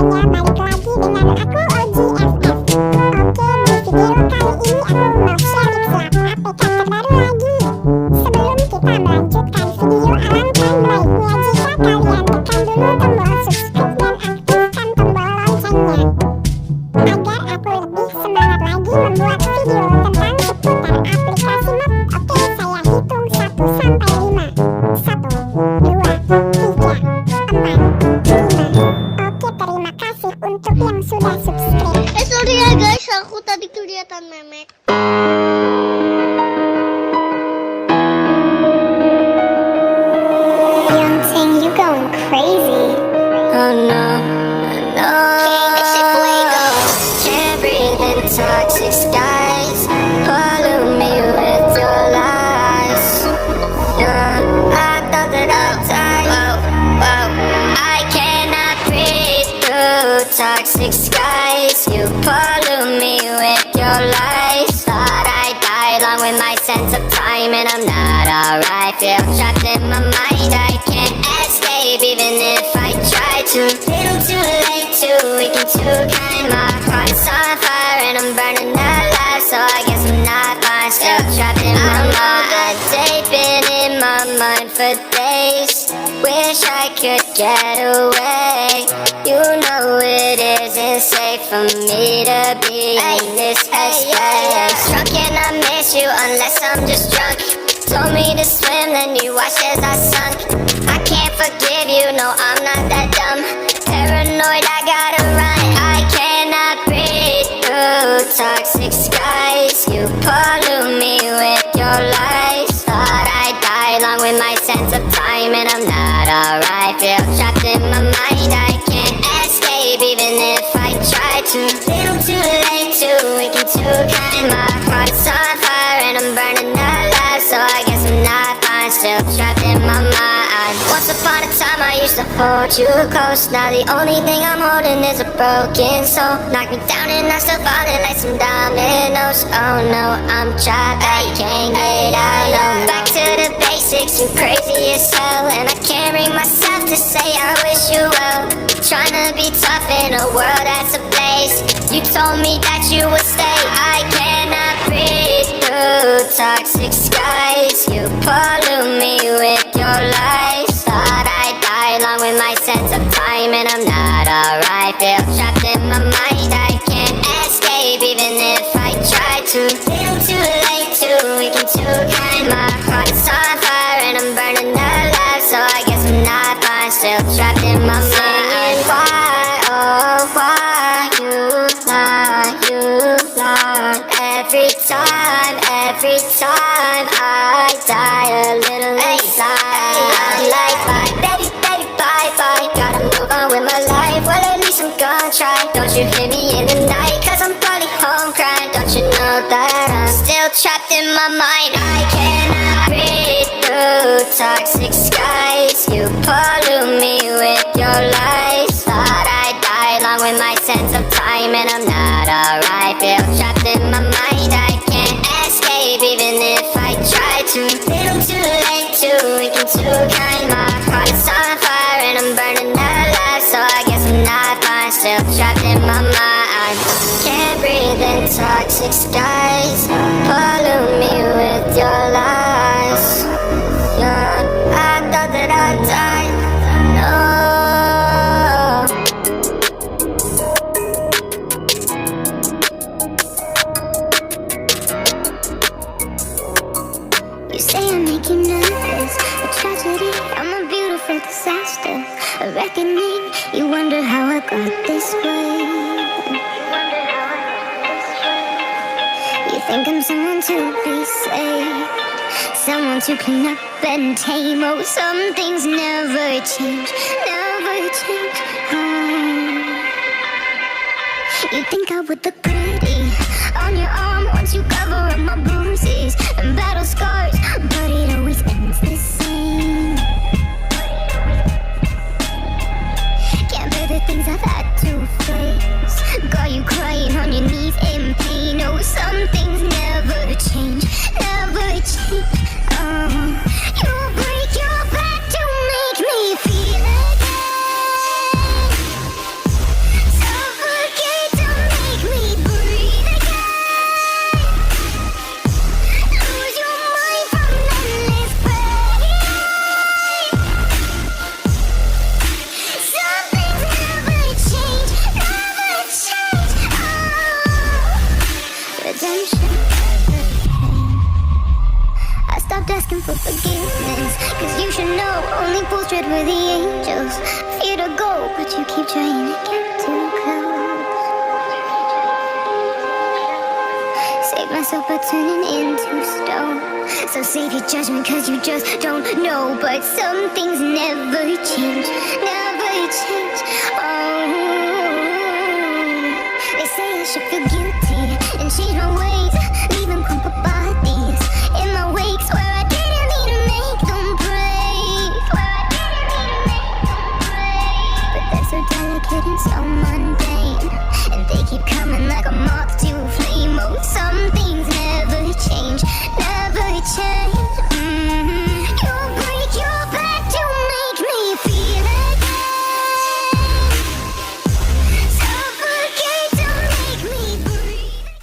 semuanya, balik lagi dengan aku OJik. Oke, di video kali ini aku mau share Pixellab APK terbaru lagi. Sebelum kita melanjutkan video, alangkah baiknya jika kalian tekan dulu tombol subscribe dan aktifkan tombol loncengnya, agar aku lebih semangat lagi membuat video tentang seputar aplikasi map. Oke, saya hitung 1 sampai 5. 1, 2, 3, 4, 5. Oke, terima kasih untuk yang sudah subscribe. Sorry ya guys, aku tadi kelihatan memek. Young Ting, you going crazy. Oh no, no. Can't breathe in toxic skies. Pollute me with your lies. Yeah, I thought that I'd die. Whoa. I cannot breathe through toxic skies. You pollute me with your lies. Thought I'd die along with my sense of time, and I'm not alright. Feel trapped in my mind. I can't escape even if I try to. Little too late, too weak and too kind. My heart's on fire and I'm burning alive, so I guess I'm not fine. Still trapped in my mind. They've been in my mind for days. Wish I could get away. You know it isn't safe for me to be in this headspace. Drunk and I miss you unless I'm just drunk. Told me to swim, then you watched as I sunk. I can't forgive you, no, I'm not that dumb. Paranoid, I gotta run. I cannot breathe through toxic skies. You pollute me with your lies. Thought I'd die along with my sense of time, and I'm not alright. Feel trapped in my mind. I can't escape even if I try to. Little too late, too weak and too kind. My heart's on fire and I'm burning alive, so I guess I'm not fine. Still trapped in my mind. Once upon a time I used to hold you close. Now the only thing I'm holding is a broken soul. Knock me down and I'm still falling like some dominoes. Oh no, I'm trapped, I can't get out. No. Back to the basics, you crazy as hell, and I can't bring myself to say I wish you well. Trying to be tough in a world that's ablaze. You told me that you would stay. I cannot breathe through toxic skies. You pollute me with your lies. Thought I'd die along with my sense of time, and I'm not alright. Feel trapped in my mind. I can't escape even if I try to. Little too late, too weak and too kind. My heart's on fire and I'm burning alive, so I guess I'm not fine. Still trapped in my mind. Why, oh why you lie every time I die a little inside. I'm like bye, baby, bye. Gotta move on with my life, well at least I'm gonna try. Don't you hear me in the night, cause I'm probably home crying. Don't you know that I'm still trapped in my mind. I cannot breathe through toxic skies. You pollute me with your lies. Thought I'd die along with my sense of time, and I'm not alright. Feel trapped in my mind. I can't escape even if I try to. Little too late, too weak and too kind. My heart's on fire and I'm burning alive, so I guess I'm not fine. Still trapped in my mind. Can't breathe in toxic skies. Pollute me with your lies. Yeah, I thought that I'd die. No. You say I make you nervous, a tragedy, I'm a beautiful disaster, a reckoning. You wonder how I got this way. You think I'm someone to be saved, someone to clean up and tame. Oh, some things never change, never change. Oh. You think I would look pretty on your arm once you cover up my bruises and battle scars, but it always ends the same. Can't bear the things I've had to face. Got you crying on your knees in pain. Oh, some things never change, never change. Oh, you break your back to make me feel again. asking for forgiveness. Cause you should know only fools tread where the angels fear to go, but you keep trying to get too close. Save myself by turning into stone. So save your judgment cause you just don't know. But some things never change, never change. Oh, they say I should feel guilty and change my ways, leaving crumpled bodies in my wakes where I didn't mean to make them break, where I didn't mean to make them break. But they're so delicate and so mundane, and they keep coming like a moth to a flame.